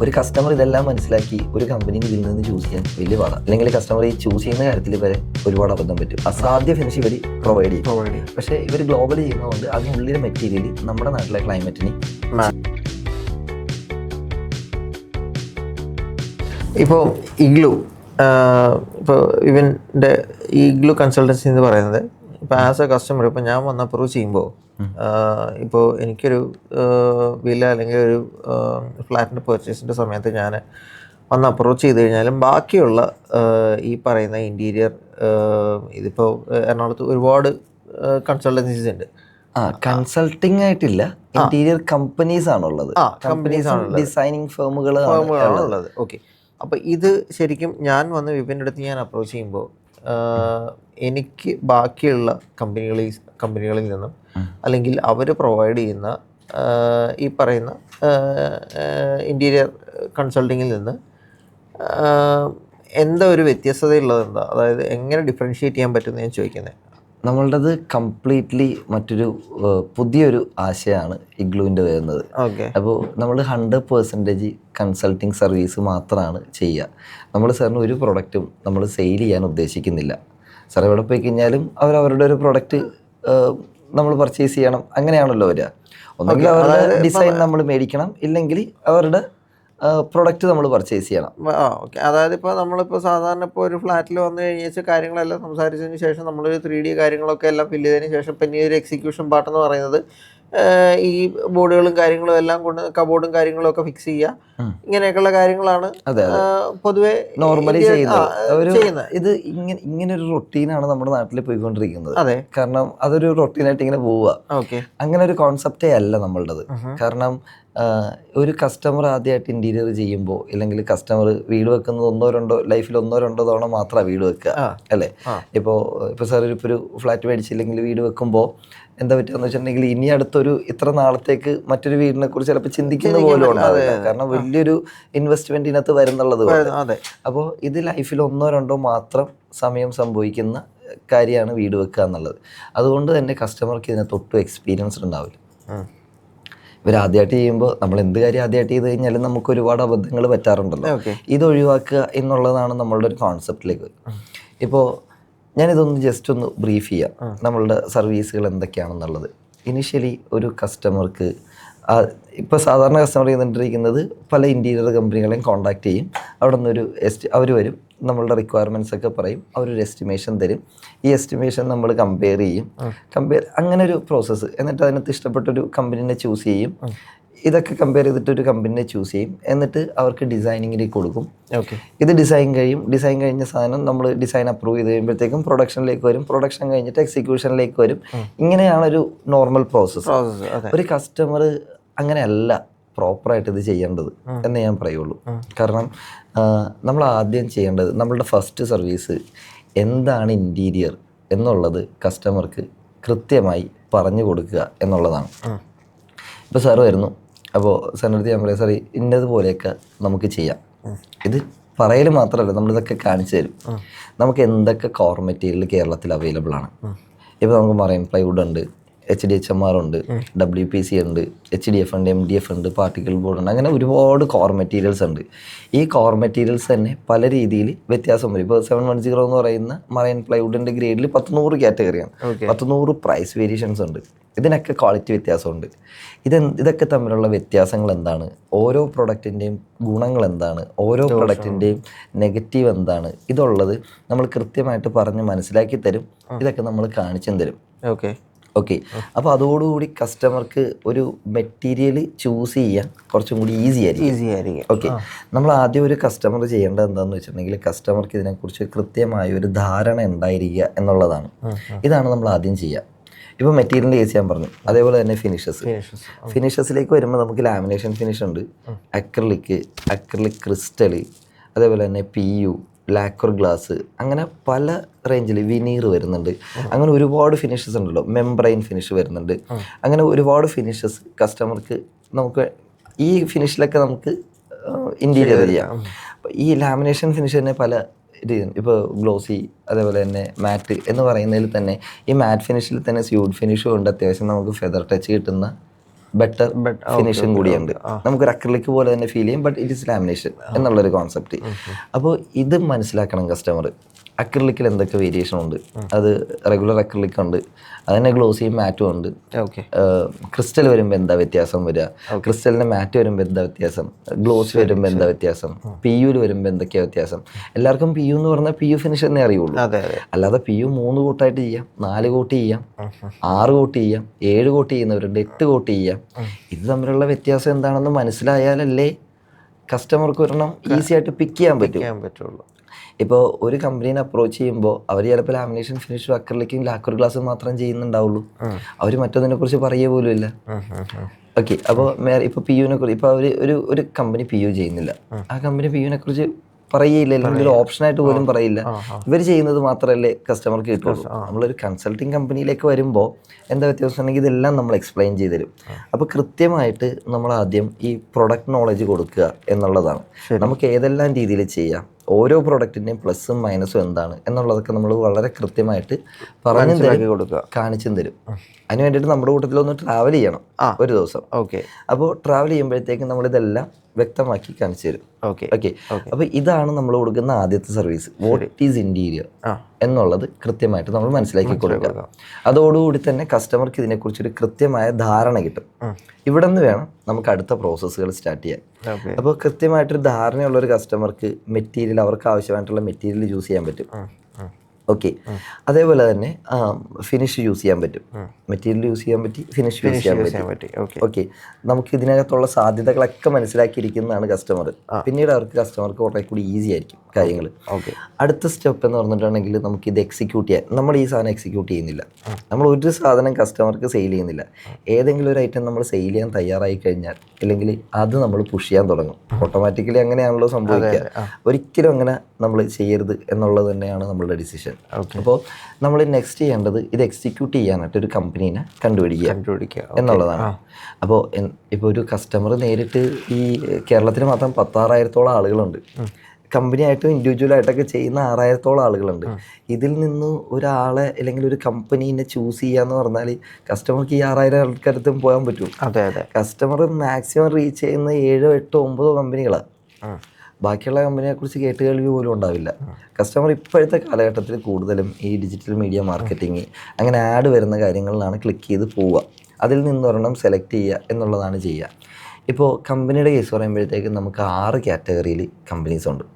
ഒരു കസ്റ്റമർ ഇതെല്ലാം മനസ്സിലാക്കി ഒരു കമ്പനിയിൽ ഇതിൽ നിന്ന് ചൂസ് ചെയ്യാൻ വലിയ പാടാണ്. അല്ലെങ്കിൽ കസ്റ്റമർ ഈ ചൂസ് ചെയ്യുന്ന കാര്യത്തിൽ വരെ ഒരുപാട് അബദ്ധം പറ്റും. അസാധ്യ ഫിനിഷ് ഇവർ പ്രൊവൈഡ് ചെയ്യും. പക്ഷേ ഇവർ ഗ്ലോബൽ ചെയ്യുന്നതുകൊണ്ട് അതിനുള്ളിലെ മെറ്റീരിയൽ നമ്മുടെ നാട്ടിലെ ക്ലൈമറ്റിന് ഇപ്പോൾ ഇഗ്ലു ഇപ്പോൾ ഇവൻ്റെ ഇഗ്ലു കൺസൾട്ടൻസി എന്ന് പറയുന്നത് ഇപ്പോൾ ആസ് എ കസ്റ്റമർ ഇപ്പോൾ ഞാൻ വന്ന് അപ്രൂവ് ചെയ്യുമ്പോൾ ഇപ്പോൾ എനിക്കൊരു വില്ല അല്ലെങ്കിൽ ഒരു ഫ്ലാറ്റിൻ്റെ പെർച്ചേസിൻ്റെ സമയത്ത് ഞാൻ വന്ന് അപ്രോച്ച് ചെയ്ത് കഴിഞ്ഞാലും ബാക്കിയുള്ള ഈ പറയുന്ന ഇൻറ്റീരിയർ ഇതിപ്പോൾ എറണാകുളത്ത് ഒരുപാട് കൺസൾട്ടൻസീസ് ഉണ്ട്. കൺസൾട്ടിങ് ആയിട്ടില്ല, ഇന്റീരിയർ കമ്പനീസ് ആണുള്ളത്. ഡിസൈനിങ് ഫേമുകളാണുള്ളത്. ഓക്കെ, അപ്പോൾ ഇത് ശരിക്കും ഞാൻ വന്ന് വിപിൻ്റെ അടുത്ത് ഞാൻ അപ്രോച്ച് ചെയ്യുമ്പോൾ എനിക്ക് ബാക്കിയുള്ള കമ്പനികളിൽ നിന്നും അല്ലെങ്കിൽ അവർ പ്രൊവൈഡ് ചെയ്യുന്ന ഈ പറയുന്ന ഇൻറ്റീരിയർ കൺസൾട്ടിങ്ങിൽ നിന്ന് എന്താ ഒരു വ്യത്യസ്തതയുള്ളത് എന്താ, അതായത് എങ്ങനെ ഡിഫറൻഷ്യേറ്റ് ചെയ്യാൻ പറ്റുമെന്ന് ഞാൻ ചോദിക്കുന്നത്. നമ്മളുടേത് കംപ്ലീറ്റ്ലി മറ്റൊരു പുതിയൊരു ആശയമാണ് ഇഗ്ലുവിൻ്റെ വരുന്നത്. അപ്പോൾ നമ്മൾ 100% കൺസൾട്ടിങ് സർവീസ് മാത്രമാണ് ചെയ്യുക. നമ്മൾ സാറിന് ഒരു പ്രൊഡക്റ്റും നമ്മൾ സെയിൽ ചെയ്യാൻ ഉദ്ദേശിക്കുന്നില്ല. സാർ എവിടെ പോയി കഴിഞ്ഞാലും അവരവരുടെ ഒരു പ്രൊഡക്റ്റ് നമ്മൾ പർച്ചേസ് ചെയ്യണം, അങ്ങനെയാണല്ലോ വരിക. ഒന്നെങ്കിൽ അവരുടെ ഡിസൈൻ നമ്മൾ മേടിക്കണം, ഇല്ലെങ്കിൽ അവരുടെ പ്രൊഡക്റ്റ് നമ്മൾ പർച്ചേസ് ചെയ്യണം. ഓക്കെ, അതായത് ഇപ്പോൾ നമ്മളിപ്പോൾ സാധാരണ ഇപ്പോൾ ഒരു ഫ്ലാറ്റിൽ വന്നു കഴിഞ്ഞാൽ കാര്യങ്ങളെല്ലാം സംസാരിച്ചതിന് ശേഷം നമ്മളൊരു 3D കാര്യങ്ങളൊക്കെ എല്ലാം ഫില്ല് ചെയ്തതിന് ശേഷം പിന്നെ ഒരു എക്സിക്യൂഷൻ പാർട്ട് എന്ന് പറയുന്നത് ഈ ബോർഡുകളും കാര്യങ്ങളും എല്ലാം കൊണ്ട് കബോർഡും കാര്യങ്ങളും ഒക്കെ ഫിക്സ് ചെയ്യുക, ഇങ്ങനെയൊക്കെയുള്ള കാര്യങ്ങളാണ് പൊതുവെ നോർമലി ചെയ്യുന്നത്. ഇത് ഇങ്ങനെ ഒരു റൊട്ടീനാണ് നമ്മുടെ നാട്ടിൽ പോയിക്കൊണ്ടിരിക്കുന്നത്. അതെ, കാരണം അതൊരു റൊട്ടീനായിട്ട് ഇങ്ങനെ പോവുക. അങ്ങനെ ഒരു കോൺസെപ്റ്റേ അല്ല നമ്മളുടേത്. കാരണം ഒരു കസ്റ്റമർ ആദ്യമായിട്ട് ഇൻറ്റീരിയർ ചെയ്യുമ്പോൾ, അല്ലെങ്കിൽ കസ്റ്റമർ വീട് വെക്കുന്നത് ലൈഫിൽ ഒന്നോ രണ്ടോ തവണ മാത്രമാണ് വീട് വെക്കുക, അല്ലേ? ഇപ്പോൾ സാർ ഇപ്പോൾ ഒരു ഫ്ലാറ്റ് മേടിച്ചില്ലെങ്കിൽ വീട് വെക്കുമ്പോൾ എന്താ പറ്റുകയെന്ന് വെച്ചിട്ടുണ്ടെങ്കിൽ ഇനി അടുത്തൊരു ഇത്ര നാളത്തേക്ക് മറ്റൊരു വീടിനെ കുറിച്ച് ചിലപ്പോൾ ചിന്തിക്കുന്ന പോലും ഉണ്ടാവില്ല. കാരണം വലിയൊരു ഇൻവെസ്റ്റ്മെന്റ് ഇതിനകത്ത് വരുന്നുള്ളത്. അപ്പോൾ ഇത് ലൈഫിൽ ഒന്നോ രണ്ടോ മാത്രം സമയം സംഭവിക്കുന്ന കാര്യമാണ് വീട് വെക്കുക എന്നുള്ളത്. അതുകൊണ്ട് തന്നെ കസ്റ്റമർക്ക് ഇതിനകത്ത് ഒട്ടും എക്സ്പീരിയൻസ് ഉണ്ടാവില്ല. ഇവർ ആദ്യമായിട്ട് ചെയ്യുമ്പോൾ നമ്മൾ എന്ത് കാര്യം ആദ്യമായിട്ട് ചെയ്ത് കഴിഞ്ഞാലും നമുക്ക് ഒരുപാട് അബദ്ധങ്ങൾ പറ്റാറുണ്ടല്ലോ. ഇത് ഒഴിവാക്കുക എന്നുള്ളതാണ് നമ്മളുടെ ഒരു കോൺസെപ്റ്റിലേക്ക്. ഇപ്പോൾ ഞാനിതൊന്ന് ജസ്റ്റ് ഒന്ന് ബ്രീഫ് ചെയ്യാം, നമ്മളുടെ സർവീസുകൾ എന്തൊക്കെയാണെന്നുള്ളത്. ഇനിഷ്യലി ഒരു കസ്റ്റമർക്ക് ഇപ്പോൾ സാധാരണ കസ്റ്റമർ ചെയ്തുകൊണ്ടിരിക്കുന്നത് പല ഇൻറ്റീരിയർ കമ്പനികളെയും കോൺടാക്ട് ചെയ്യും. അവിടെ നിന്നൊരു അവർ വരും, നമ്മളുടെ റിക്വയർമെൻറ്റ്സ് ഒക്കെ പറയും, അവരൊരു എസ്റ്റിമേഷൻ തരും. ഈ എസ്റ്റിമേഷൻ നമ്മൾ കമ്പയർ ചെയ്യും. അങ്ങനെ ഒരു പ്രോസസ്സ്. എന്നിട്ട് അതിനകത്ത് ഇഷ്ടപ്പെട്ടൊരു കമ്പനീനെ ചൂസ് ചെയ്യും. ഇതൊക്കെ കമ്പയർ ചെയ്തിട്ട് ഒരു കമ്പനീനെ ചൂസ് ചെയ്യും. എന്നിട്ട് അവർക്ക് ഡിസൈനിങ്ങിലേക്ക് കൊടുക്കും. ഇത് ഡിസൈൻ കഴിഞ്ഞ സാധനം നമ്മൾ ഡിസൈൻ അപ്രൂവ് ചെയ്ത് കഴിയുമ്പോഴത്തേക്കും പ്രൊഡക്ഷനിലേക്ക് വരും. പ്രൊഡക്ഷൻ കഴിഞ്ഞിട്ട് എക്സിക്യൂഷനിലേക്ക് വരും. ഇങ്ങനെയാണൊരു നോർമൽ പ്രോസസ്സ്. ഒരു കസ്റ്റമർ അങ്ങനെയല്ല പ്രോപ്പറായിട്ട് ഇത് ചെയ്യേണ്ടത് എന്ന് ഞാൻ പറയുള്ളൂ. കാരണം നമ്മൾ ആദ്യം ചെയ്യേണ്ടത്, നമ്മളുടെ ഫസ്റ്റ് സർവീസ് എന്താണ് ഇൻറ്റീരിയർ എന്നുള്ളത് കസ്റ്റമർക്ക് കൃത്യമായി പറഞ്ഞു കൊടുക്കുക എന്നുള്ളതാണ്. ഇപ്പോൾ സാറ് വരുന്നു, അപ്പോൾ സാറിൻ്റെ അടുത്ത് ഞാൻ പറയാം, സാർ ഇന്നതുപോലെയൊക്കെ നമുക്ക് ചെയ്യാം. ഇത് പറയൽ മാത്രമല്ല, നമ്മളിതൊക്കെ കാണിച്ചു തരും. നമുക്ക് എന്തൊക്കെ കോർ മെറ്റീരിയൽ കേരളത്തിൽ അവൈലബിൾ ആണ്. ഇപ്പോൾ നമുക്ക് മറൈൻ പ്ലൈവുഡ് ഉണ്ട്, HDHMR ഉണ്ട്, WPC ഉണ്ട്, HDF ഉണ്ട്, MDF ഉണ്ട്, പാർട്ടിക്കിൾ ബോർഡ് ഉണ്ട്. അങ്ങനെ ഒരുപാട് കോർ മെറ്റീരിയൽസ് ഉണ്ട്. ഈ കോർ മെറ്റീരിയൽസ് തന്നെ പല രീതിയിൽ വ്യത്യാസം വരും. ഇപ്പോൾ 710 എന്ന് പറയുന്ന മറൈൻ പ്ലൈവുഡിൻ്റെ ഗ്രേഡിൽ 100 കാറ്റഗറിയാണ്, 100 പ്രൈസ് വേരിയേഷൻസ് ഉണ്ട്. ഇതിനൊക്കെ ക്വാളിറ്റി വ്യത്യാസമുണ്ട്. ഇതൊക്കെ തമ്മിലുള്ള വ്യത്യാസങ്ങൾ എന്താണ്, ഓരോ പ്രൊഡക്റ്റിൻ്റെയും ഗുണങ്ങൾ എന്താണ്, ഓരോ പ്രൊഡക്റ്റിൻ്റെയും നെഗറ്റീവ് എന്താണ്, ഇതുള്ളത് നമ്മൾ കൃത്യമായിട്ട് പറഞ്ഞ് മനസ്സിലാക്കി തരും. ഇതൊക്കെ നമ്മൾ കാണിച്ചും തരും. ഓക്കെ, അപ്പോൾ അതോടുകൂടി കസ്റ്റമർക്ക് ഒരു മെറ്റീരിയൽ ചൂസ് ചെയ്യാൻ കുറച്ചും കൂടി ഈസി ആയിരിക്കും. ഓക്കെ, നമ്മൾ ആദ്യം ഒരു കസ്റ്റമർ ചെയ്യേണ്ടത് എന്താണെന്ന് വെച്ചിട്ടുണ്ടെങ്കിൽ കസ്റ്റമർക്ക് ഇതിനെക്കുറിച്ച് കൃത്യമായ ഒരു ധാരണ ഉണ്ടായിരിക്കുക എന്നുള്ളതാണ്. ഇതാണ് നമ്മൾ ആദ്യം ചെയ്യുക. ഇപ്പോൾ മെറ്റീരിയലിൻ്റെ കേസ് ഞാൻ പറഞ്ഞു. അതേപോലെ തന്നെ ഫിനിഷസിലേക്ക് വരുമ്പോൾ നമുക്ക് ലാമിനേഷൻ ഫിനിഷ് ഉണ്ട്, അക്രിലിക് ക്രിസ്റ്റൽ, അതേപോലെ തന്നെ PU, ലാക്വർ ഗ്ലാസ്, അങ്ങനെ പല റേഞ്ചിൽ വിനീർ വരുന്നുണ്ട്. അങ്ങനെ ഒരുപാട് ഫിനിഷസ് ഉണ്ടല്ലോ. മെംബ്രെയിൻ ഫിനിഷ് വരുന്നുണ്ട്. അങ്ങനെ ഒരുപാട് ഫിനിഷസ് കസ്റ്റമർക്ക് നമുക്ക് ഈ ഫിനിഷിലൊക്കെ നമുക്ക് ഇൻറ്റീരിയർ ചെയ്യാം. അപ്പോൾ ഈ ലാമിനേഷൻ ഫിനിഷ് തന്നെ പല ഇപ്പോൾ ഗ്ലോസി, അതേപോലെ തന്നെ മാറ്റ് എന്ന് പറയുന്നതിൽ തന്നെ ഈ മാറ്റ് ഫിനിഷിൽ തന്നെ സ്യൂഡ് ഫിനിഷും ഉണ്ട്. അത്യാവശ്യം നമുക്ക് ഫെദർ ടച്ച് കിട്ടുന്ന ബെറ്റർ ഫിനിഷും കൂടിയുണ്ട്. നമുക്കൊരു അക്രിലിക് പോലെ തന്നെ ഫീൽ ചെയ്യും, ബട്ട് ഇറ്റ് ഇസ് ലാമിനേഷൻ എന്നുള്ളൊരു കോൺസെപ്റ്റ്. അപ്പോൾ ഇത് മനസ്സിലാക്കണം കസ്റ്റമർ. അക്രിലിക്കിൽ എന്തൊക്കെ വേരിയേഷൻ ഉണ്ട്, അത് റെഗുലർ അക്രിലിക് ഉണ്ട്, അതിന് ഗ്ലോസിയും മാറ്റും ഉണ്ട്. ക്രിസ്റ്റൽ വരുമ്പോൾ എന്താ വ്യത്യാസം വരിക, ക്രിസ്റ്റലിന് മാറ്റ് വരുമ്പോൾ എന്താ വ്യത്യാസം, ഗ്ലോസ് വരുമ്പോൾ എന്താ വ്യത്യാസം, പി യുവിൽ വരുമ്പോൾ എന്തൊക്കെയാ വ്യത്യാസം. എല്ലാവർക്കും പി യു എന്ന് പറഞ്ഞാൽ പി യു ഫിനിഷ് എന്നേ അറിയുള്ളൂ. അല്ലാതെ പി യു 3 കോട്ടായിട്ട് ചെയ്യാം, 4 കോട്ട് ചെയ്യാം, 6 കോട്ട് ചെയ്യാം, 7 കോട്ട് ചെയ്യുന്നവരുണ്ട്, 8 കോട്ട് ചെയ്യാം. ഇത് തമ്മിലുള്ള വ്യത്യാസം എന്താണെന്ന് മനസ്സിലായാലല്ലേ കസ്റ്റമർക്ക് ഒരെണ്ണം ഈസി ആയിട്ട് പിക്ക് ചെയ്യാൻ പറ്റുള്ളൂ. ഇപ്പോൾ ഒരു കമ്പനീനെ അപ്രോച്ച് ചെയ്യുമ്പോൾ അവർ ചിലപ്പോൾ ലാമിനേഷൻ ഫിനിഷും അക്രിലിക്കും ലാക്വർ ഗ്ലാസും മാത്രം ചെയ്യുന്നുണ്ടാവുള്ളൂ. അവർ മറ്റൊന്നിനെ കുറിച്ച് പറയുക പോലും ഇല്ല. ഓക്കെ, അപ്പോൾ ഇപ്പോൾ പി യുവിനെ കുറിച്ച് ഇപ്പോൾ അവർ ഒരു കമ്പനി പി യു ചെയ്യുന്നില്ല, ആ കമ്പനി പി യുവിനെ കുറിച്ച് പറയില്ല, അല്ലെങ്കിൽ ഒരു ഓപ്ഷനായിട്ട് പോലും പറയില്ല. ഇവർ ചെയ്യുന്നത് മാത്രമല്ലേ കസ്റ്റമർക്ക് കിട്ടുള്ളൂ. നമ്മളൊരു കൺസൾട്ടിങ് കമ്പനിയിലേക്ക് വരുമ്പോൾ എന്താ വ്യത്യാസം ഉണ്ടെങ്കിൽ ഇതെല്ലാം നമ്മൾ എക്സ്പ്ലെയിൻ ചെയ്ത് തരും. അപ്പോൾ കൃത്യമായിട്ട് നമ്മൾ ആദ്യം ഈ പ്രൊഡക്റ്റ് നോളജ് കൊടുക്കുക എന്നുള്ളതാണ്. നമുക്ക് ഏതെല്ലാം രീതിയിൽ ചെയ്യാം, ഓരോ പ്രൊഡക്റ്റിൻ്റെയും പ്ലസും മൈനസും എന്താണ് എന്നുള്ളതൊക്കെ നമ്മൾ വളരെ കൃത്യമായിട്ട് പറഞ്ഞു കൊടുക്കുക, കാണിച്ചും തരും. അതിന് വേണ്ടിയിട്ട് നമ്മുടെ കൂട്ടത്തിലൊന്ന് ട്രാവൽ ചെയ്യണം ഒരു ദിവസം. ഓക്കെ, അപ്പോൾ ട്രാവൽ ചെയ്യുമ്പോഴത്തേക്കും നമ്മളിതെല്ലാം വ്യക്തമാക്കി കാണിച്ചു തരും. ഓക്കെ, അപ്പോൾ ഇതാണ് നമ്മൾ കൊടുക്കുന്ന ആദ്യത്തെ സർവീസ്, വാട്ട് ഈസ് ഇന്റീരിയർ എന്നുള്ളത് കൃത്യമായിട്ട് നമ്മൾ മനസ്സിലാക്കി കൊടുക്കുക. അതോടുകൂടി തന്നെ കസ്റ്റമർക്ക് ഇതിനെക്കുറിച്ചൊരു കൃത്യമായ ധാരണ കിട്ടും. ഇവിടെ നിന്ന് വേണം നമുക്ക് അടുത്ത പ്രോസസ്സുകൾ സ്റ്റാർട്ട് ചെയ്യാൻ. അപ്പോൾ കൃത്യമായിട്ടൊരു ധാരണയുള്ള ഒരു കസ്റ്റമർക്ക് മെറ്റീരിയൽ, അവർക്ക് ആവശ്യമായിട്ടുള്ള മെറ്റീരിയൽ ചൂസ് ചെയ്യാൻ പറ്റും. ഓക്കെ, അതേപോലെ തന്നെ ഫിനിഷ് യൂസ് ചെയ്യാൻ പറ്റും, മെറ്റീരിയൽ യൂസ് ചെയ്യാൻ പറ്റി, ഫിനിഷ് യൂസ് ചെയ്യാൻ പറ്റി. ഓക്കെ, നമുക്ക് ഇതിനകത്തുള്ള സാധ്യതകളൊക്കെ മനസ്സിലാക്കിയിരിക്കുന്നതാണ് കസ്റ്റമർ. പിന്നീട് കസ്റ്റമർക്ക് കുറെ കൂടി ഈസി ആയിരിക്കും കാര്യങ്ങൾ. അടുത്ത സ്റ്റെപ്പ് എന്ന് പറഞ്ഞിട്ടുണ്ടെങ്കിൽ നമുക്ക് ഇത് എക്സിക്യൂട്ട് ചെയ്യാൻ, നമ്മൾ ഈ സാധനം എക്സിക്യൂട്ട് ചെയ്യുന്നില്ല, നമ്മൾ ഒരു സാധനം കസ്റ്റമർക്ക് സെയിൽ ചെയ്യുന്നില്ല. ഏതെങ്കിലും ഒരു ഐറ്റം നമ്മൾ സെയിൽ ചെയ്യാൻ തയ്യാറായി കഴിഞ്ഞാൽ അല്ലെങ്കിൽ അത് നമ്മൾ പുഷ് ചെയ്യാൻ തുടങ്ങും. ഓട്ടോമാറ്റിക്കലി അങ്ങനെയാണല്ലോ സംഭവിക്കുക. ഒരിക്കലും അങ്ങനെ നമ്മൾ ചെയ്യരുത് എന്നുള്ളത് തന്നെയാണ് നമ്മളുടെ ഡിസിഷൻ. അപ്പോൾ നമ്മൾ നെക്സ്റ്റ് ചെയ്യേണ്ടത് ഇത് എക്സിക്യൂട്ട് ചെയ്യാനായിട്ട് ഒരു കമ്പനീനെ കണ്ടുപിടിക്കുക എന്നുള്ളതാണ്. അപ്പോൾ ഇപ്പോൾ ഒരു കസ്റ്റമർ നേരിട്ട് ഈ കേരളത്തിൽ മാത്രം 16,000-ഓളം ആളുകളുണ്ട്. കമ്പനിയായിട്ടും ഇൻഡിവിജ്വലായിട്ടൊക്കെ ചെയ്യുന്ന 6,000-ഓളം ആളുകളുണ്ട്. ഇതിൽ നിന്ന് ഒരാളെ അല്ലെങ്കിൽ ഒരു കമ്പനീനെ ചൂസ് ചെയ്യാന്ന് പറഞ്ഞാൽ കസ്റ്റമർക്ക് ഈ 6,000 ആൾക്കാരത്തും പോകാൻ പറ്റും. കസ്റ്റമർ മാക്സിമം റീച്ച് ചെയ്യുന്ന 7, 8, 9 കമ്പനികളാണ്. ബാക്കിയുള്ള കമ്പനിയെ കുറിച്ച് കേട്ടുകേൾവി പോലും ഉണ്ടാവില്ല. കസ്റ്റമർ ഇപ്പോഴത്തെ കാലഘട്ടത്തിൽ കൂടുതലും ഈ ഡിജിറ്റൽ മീഡിയ മാർക്കറ്റിംഗ്, അങ്ങനെ ആഡ് വരുന്ന കാര്യങ്ങളിലാണ് ക്ലിക്ക് ചെയ്ത് പോവുക. അതിൽ നിന്നൊരെണ്ണം സെലക്ട് ചെയ്യുക എന്നുള്ളതാണ് ചെയ്യുക. ഇപ്പോൾ കമ്പനിയുടെ കേസ് പറയുമ്പോഴത്തേക്കും നമുക്ക് 6 കാറ്റഗറിയിൽ കമ്പനീസ് ഉണ്ട്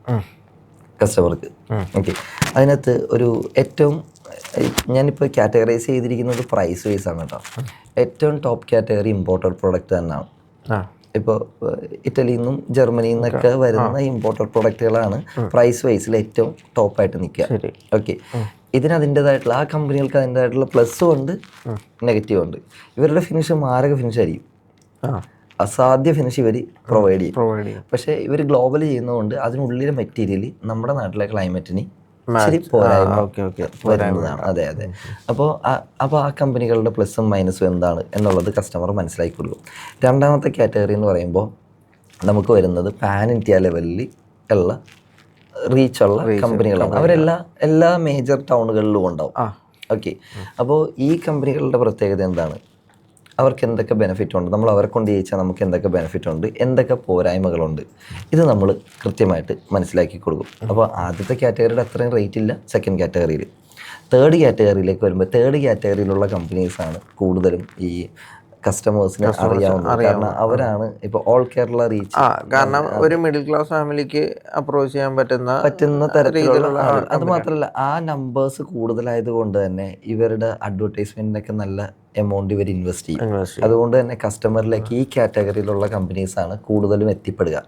കസ്റ്റമർക്ക്. ഓക്കെ, അതിനകത്ത് ഒരു ഏറ്റവും ഞാനിപ്പോൾ കാറ്റഗറൈസ് ചെയ്തിരിക്കുന്നത് പ്രൈസ് വൈസ് ആണ് കേട്ടോ. ഏറ്റവും ടോപ്പ് കാറ്റഗറി ഇമ്പോർട്ടഡ് പ്രൊഡക്റ്റ് തന്നെയാണ്. ഇപ്പോൾ ഇറ്റലിയിൽ നിന്നും ജർമ്മനിയിൽ നിന്നൊക്കെ വരുന്ന ഇമ്പോർട്ടഡ് പ്രൊഡക്റ്റുകളാണ് പ്രൈസ് വൈസിൽ ഏറ്റവും ടോപ്പായിട്ട് നിൽക്കുക. ഓക്കെ, ഇതിന് അതിൻ്റെതായിട്ടുള്ള ആ കമ്പനികൾക്ക് അതിൻ്റെതായിട്ടുള്ള പ്ലസ്സും ഉണ്ട് നെഗറ്റീവ് ഉണ്ട്. ഇവരുടെ ഫിനിഷ് മാരക ഫിനിഷ് ആയിരിക്കും, അസാധ്യ ഫിനിഷ് ഇവർ പ്രൊവൈഡ് ചെയ്യും. പക്ഷേ ഇവർ ഗ്ലോബൽ ചെയ്യുന്നതുകൊണ്ട് അതിനുള്ളിലെ മെറ്റീരിയൽ നമ്മുടെ നാട്ടിലെ ക്ലൈമറ്റിന് ശരി പോരായ്മ വരുന്നതാണ്. അതെ. അപ്പോൾ ആ കമ്പനികളുടെ പ്ലസും മൈനസും എന്താണ് എന്നുള്ളത് കസ്റ്റമർ മനസ്സിലാക്കി കൊടുക്കും. രണ്ടാമത്തെ കാറ്റഗറി എന്ന് പറയുമ്പോൾ നമുക്ക് വരുന്നത് പാൻ ഇന്ത്യ ലെവലിൽ ഉള്ള റീച്ചുള്ള കമ്പനികളാണ്. എല്ലാ മേജർ ടൗണുകളിലും ഉണ്ടാവും. ഓക്കെ, അപ്പോൾ ഈ കമ്പനികളുടെ പ്രത്യേകത എന്താണ്, അവർക്ക് എന്തൊക്കെ ബെനിഫിറ്റ് ഉണ്ട്, നമ്മൾ അവരെ കൊണ്ട് ചെയ്യിച്ചാൽ നമുക്ക് എന്തൊക്കെ ബെനിഫിറ്റ് ഉണ്ട്, എന്തൊക്കെ പോരായ്മകളുണ്ട്, ഇത് നമ്മൾ കൃത്യമായിട്ട് മനസ്സിലാക്കി കൊടുക്കും. അപ്പോൾ ആദ്യത്തെ കാറ്റഗറിയുടെ അത്രയും റേറ്റ് ഇല്ല സെക്കൻഡ് കാറ്റഗറിയിൽ. തേർഡ് കാറ്റഗറിയിലേക്ക് വരുമ്പോൾ തേർഡ് കാറ്റഗറിയിലുള്ള കമ്പനീസാണ് കൂടുതലും ഈ കസ്റ്റമേഴ്സിനെ അറിയാവുന്നത്. കാരണം അവരാണ് ഇപ്പോൾ ഓൾ കേരള റീച്ച്, കാരണം ഒരു മിഡിൽ ക്ലാസ് ഫാമിലിക്ക് അപ്രോച്ച് ചെയ്യാൻ പറ്റുന്ന തരത്തിലുള്ള. അത് മാത്രമല്ല ആ നമ്പേഴ്സ് കൂടുതലായത് കൊണ്ട് തന്നെ ഇവരുടെ അഡ്വർടൈസ്മെന്റിനൊക്കെ നല്ല എമൗണ്ട് ഇവർ ഇൻവെസ്റ്റ് ചെയ്യും. അതുകൊണ്ട് തന്നെ കസ്റ്റമറിലേക്ക് ഈ കാറ്റഗറിയിലുള്ള കമ്പനീസാണ് കൂടുതലും എത്തിപ്പെടുക.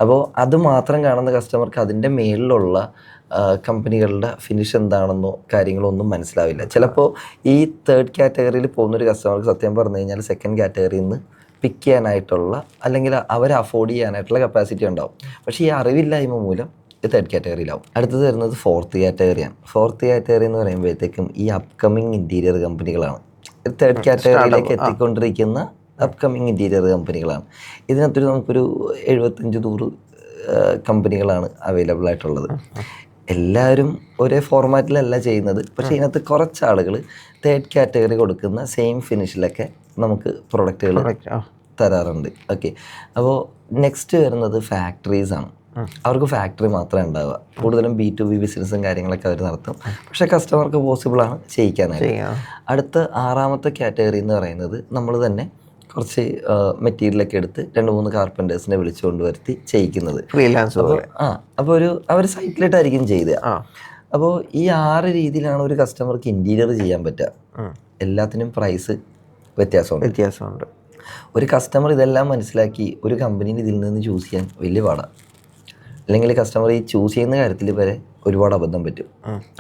അപ്പോൾ അത് മാത്രം കാണുന്ന കസ്റ്റമർക്ക് അതിൻ്റെ മേളിലുള്ള കമ്പനികളുടെ ഫിനിഷ് എന്താണെന്നോ കാര്യങ്ങളോ ഒന്നും മനസ്സിലാവില്ല. ചിലപ്പോൾ ഈ തേർഡ് കാറ്റഗറിയിൽ പോകുന്നൊരു കസ്റ്റമർക്ക് സത്യം പറഞ്ഞു കഴിഞ്ഞാൽ സെക്കൻഡ് കാറ്റഗറിയിൽ നിന്ന് പിക്ക് ചെയ്യാനായിട്ടുള്ള അല്ലെങ്കിൽ അവർ അഫോർഡ് ചെയ്യാനായിട്ടുള്ള കപ്പാസിറ്റി ഉണ്ടാവും. പക്ഷേ ഈ അറിവില്ലായ്മ മൂലം തേർഡ് കാറ്റഗറിയിലാവും. അടുത്തത് വരുന്നത് ഫോർത്ത് കാറ്റഗറിയാണ്. ഫോർത്ത് കാറ്റഗറി എന്ന് പറയുമ്പോഴത്തേക്കും ഈ അപ്കമിങ് ഇൻറ്റീരിയർ കമ്പനികളാണ്. തേർഡ് കാറ്റഗറിയിലേക്ക് എത്തിക്കൊണ്ടിരിക്കുന്ന അപ്കമിങ് ഇൻറ്റീരിയർ കമ്പനികളാണ്. ഇതിനകത്തൊരു നമുക്കൊരു 75-100 കമ്പനികളാണ് അവൈലബിൾ ആയിട്ടുള്ളത്. എല്ലാവരും ഒരേ ഫോർമാറ്റിലല്ല ചെയ്യുന്നത്. പക്ഷേ ഇതിനകത്ത് കുറച്ച് ആളുകൾ തേർഡ് കാറ്റഗറി കൊടുക്കുന്ന സെയിം ഫിനിഷിലൊക്കെ നമുക്ക് പ്രൊഡക്റ്റുകൾ തരാറുണ്ട്. ഓക്കെ, അപ്പോൾ നെക്സ്റ്റ് വരുന്നത് ഫാക്ടറീസാണ്. അവർക്ക് ഫാക്ടറി മാത്രമേ ഉണ്ടാവുക. കൂടുതലും B2B ബിസിനസ്സും കാര്യങ്ങളൊക്കെ അവർ നടത്തും. പക്ഷേ കസ്റ്റമർക്ക് പോസിബിളാണ് ചെയ്യിക്കാനായിട്ട്. അടുത്ത 6ാമത്തെ കാറ്റഗറി എന്ന് പറയുന്നത് നമ്മൾ തന്നെ കുറച്ച് മെറ്റീരിയലൊക്കെ എടുത്ത് 2-3 കാർപ്പൻറ്റേഴ്സിനെ വിളിച്ചുകൊണ്ട് വരുത്തി ചെയ്യിക്കുന്നത്. അപ്പോൾ അവർ സൈറ്റിലിട്ടായിരിക്കും ചെയ്തത്. അപ്പോൾ ഈ 6 രീതിയിലാണ് ഒരു കസ്റ്റമർക്ക് ഇൻറ്റീരിയർ ചെയ്യാൻ പറ്റുക. എല്ലാത്തിനും പ്രൈസ് വ്യത്യാസമുണ്ട്. ഒരു കസ്റ്റമർ ഇതെല്ലാം മനസ്സിലാക്കി ഒരു കമ്പനീനെ ഇതിൽ നിന്ന് ചൂസ് ചെയ്യാൻ വലിയ പാടാണ്. അല്ലെങ്കിൽ കസ്റ്റമർ ഈ ചൂസ് ചെയ്യുന്ന കാര്യത്തിൽ വരെ ഒരുപാട് അബദ്ധം പറ്റും.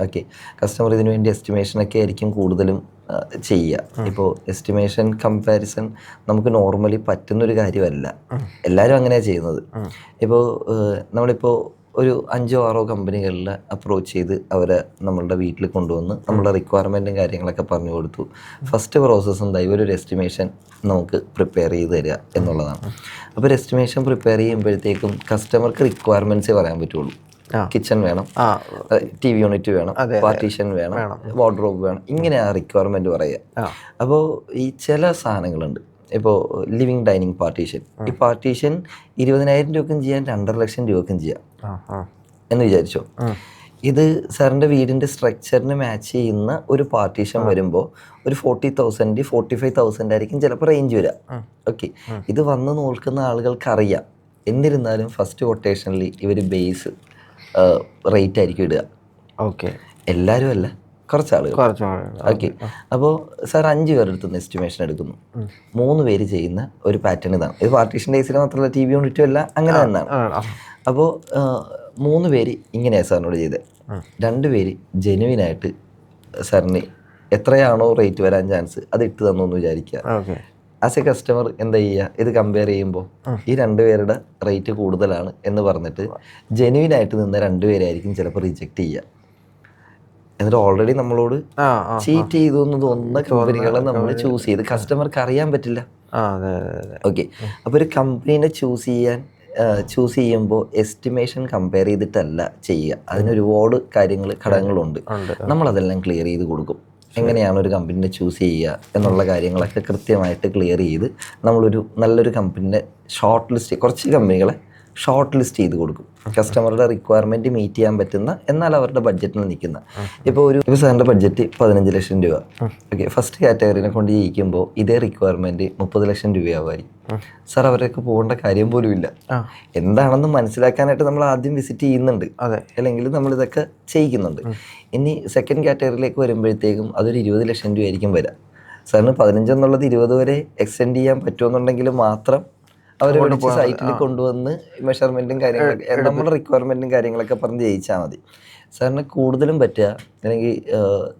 ഓക്കെ, കസ്റ്റമർ ഇതിനു വേണ്ടി എസ്റ്റിമേഷനൊക്കെ ആയിരിക്കും കൂടുതലും ചെയ്യുക. ഇപ്പോൾ എസ്റ്റിമേഷൻ കമ്പാരിസൺ നമുക്ക് നോർമലി പറ്റുന്നൊരു കാര്യമല്ല. എല്ലാവരും അങ്ങനെയാണ് ചെയ്യുന്നത്. ഇപ്പോൾ നമ്മളിപ്പോൾ ഒരു 5-6 കമ്പനികളിൽ അപ്രോച്ച് ചെയ്ത് അവരെ നമ്മളുടെ വീട്ടിൽ കൊണ്ടുവന്ന് നമ്മളുടെ റിക്വയർമെൻറ്റും കാര്യങ്ങളൊക്കെ പറഞ്ഞു കൊടുത്തു. ഫസ്റ്റ് പ്രോസസ്സ് എന്താ, ഇവരൊരു എസ്റ്റിമേഷൻ നമുക്ക് പ്രിപ്പയർ ചെയ്ത് തരിക എന്നുള്ളതാണ്. അപ്പോൾ ഒരു എസ്റ്റിമേഷൻ പ്രിപ്പയർ ചെയ്യുമ്പോഴത്തേക്കും കസ്റ്റമർക്ക് റിക്വയർമെൻറ്റ്സേ പറയാൻ പറ്റുള്ളൂ. കിച്ചൺ വേണം, TV യൂണിറ്റ് വേണം, പാർട്ടീഷൻ വേണം, വാർഡ്രോബ് വേണം, ഇങ്ങനെയാണ് റിക്വയർമെൻറ്റ് പറയുക. അപ്പോൾ ഈ ചില സാധനങ്ങളുണ്ട്. ഇപ്പോൾ ലിവിങ് ഡൈനിങ് പാർട്ടീഷൻ, ഈ പാർട്ടീഷൻ 20,000 രൂപക്കും ചെയ്യാം, 2.5 ലക്ഷം രൂപക്കും ചെയ്യാം എന്ന് വിചാരിച്ചോ. ഇത് സാറിൻ്റെ വീടിൻ്റെ സ്ട്രക്ചറിന് മാച്ച് ചെയ്യുന്ന ഒരു പാർട്ടീഷൻ വരുമ്പോൾ ഒരു 40,000 45,000 ആയിരിക്കും ചിലപ്പോൾ റേഞ്ച് വരിക. ഓക്കെ, ഇത് വന്ന് നോക്കുന്ന ആളുകൾക്ക് അറിയാം. എന്നിരുന്നാലും ഫസ്റ്റ് കൊട്ടേഷനിൽ ഇവർ ബേസ് റേറ്റ് ആയിരിക്കും ഇടുക. ഓക്കെ, എല്ലാവരും അല്ല, കുറച്ച് ആളുകൾ. ഓക്കെ, അപ്പോൾ സാർ 5 പേരെടുത്തുനിന്ന് എസ്റ്റിമേഷൻ എടുക്കുന്നു. 3 പേര് ചെയ്യുന്ന ഒരു പാറ്റേൺ ഇതാണ്. ഇത് പാർട്ടീഷൻ ഡേയ്സിൽ മാത്രമല്ല, TV യൂണിറ്റും അല്ല, അങ്ങനെ തന്നെയാണ്. അപ്പോൾ 3 പേര് ഇങ്ങനെയാണ് സാറിനോട് ചെയ്തത്. 2 പേര് ജെനുവിനായിട്ട് സാറിന് എത്രയാണോ റേറ്റ് വരാൻ ചാൻസ് അത് ഇട്ട് തന്നു എന്ന് വിചാരിക്കുക. ആസ് എ കസ്റ്റമർ എന്താ ചെയ്യുക, ഇത് കമ്പയർ ചെയ്യുമ്പോൾ ഈ 2 പേരുടെ റേറ്റ് കൂടുതലാണ് എന്ന് പറഞ്ഞിട്ട് ജെനുവിനായിട്ട് നിന്ന 2 പേരായിരിക്കും ചിലപ്പോൾ റിജക്റ്റ് ചെയ്യുക. എന്നിട്ട് ഓൾറെഡി നമ്മളോട് ചീറ്റ് ചെയ്തു എന്ന് തോന്നുന്ന കമ്പനികളെ നമ്മൾ ചൂസ് ചെയ്ത് കസ്റ്റമർക്ക് അറിയാൻ പറ്റില്ല. ഓക്കെ, അപ്പോൾ ഒരു കമ്പനീനെ ചൂസ് ചെയ്യുമ്പോൾ എസ്റ്റിമേഷൻ കമ്പയർ ചെയ്തിട്ടല്ല ചെയ്യുക. അതിനൊരുപാട് ഘടകങ്ങളുണ്ട്. നമ്മളതെല്ലാം ക്ലിയർ ചെയ്ത് കൊടുക്കും. എങ്ങനെയാണ് ഒരു കമ്പനീനെ ചൂസ് ചെയ്യുക എന്നുള്ള കാര്യങ്ങളൊക്കെ കൃത്യമായിട്ട് ക്ലിയർ ചെയ്ത് നമ്മളൊരു നല്ലൊരു കമ്പനീനെ കുറച്ച് കമ്പനികളെ ഷോർട്ട് ലിസ്റ്റ് ചെയ്ത് കൊടുക്കും. കസ്റ്റമറുടെ റിക്വയർമെൻറ്റ് മീറ്റ് ചെയ്യാൻ പറ്റുന്ന, എന്നാൽ അവരുടെ ബഡ്ജറ്റിൽ നിൽക്കുന്ന. ഇപ്പോൾ സാറിൻ്റെ ബഡ്ജറ്റ് 15 ലക്ഷം രൂപ. ഓക്കെ, ഫസ്റ്റ് കാറ്റഗറിനെ കൊണ്ട് ജയിക്കുമ്പോൾ ഇതേ റിക്വയർമെൻറ്റ് 30 ലക്ഷം രൂപയാവുമായിരിക്കും. സാർ അവരൊക്കെ പോകേണ്ട കാര്യം പോലും ഇല്ല. എന്താണെന്ന് മനസ്സിലാക്കാനായിട്ട് നമ്മൾ ആദ്യം വിസിറ്റ് ചെയ്യുന്നുണ്ട്, അല്ലെങ്കിൽ നമ്മളിതൊക്കെ ചെയ്യിക്കുന്നുണ്ട്. ഇനി സെക്കൻഡ് കാറ്റഗറിയിലേക്ക് വരുമ്പോഴത്തേക്കും അതൊരു 20 ലക്ഷം രൂപയായിരിക്കും വരിക. സാറിന് 15 എന്നുള്ളത് 20 വരെ എക്സ്റ്റെൻഡ് ചെയ്യാൻ പറ്റുമെന്നുണ്ടെങ്കിൽ മാത്രം അവർ വിളിച്ച് സൈറ്റിൽ കൊണ്ടുവന്ന് മെഷർമെൻറ്റും കാര്യങ്ങളൊക്കെ നമ്മുടെ റിക്വയർമെൻറ്റും കാര്യങ്ങളൊക്കെ പറഞ്ഞ് ജയിച്ചാൽ മതി. സാറിന് കൂടുതലും പറ്റുക അല്ലെങ്കിൽ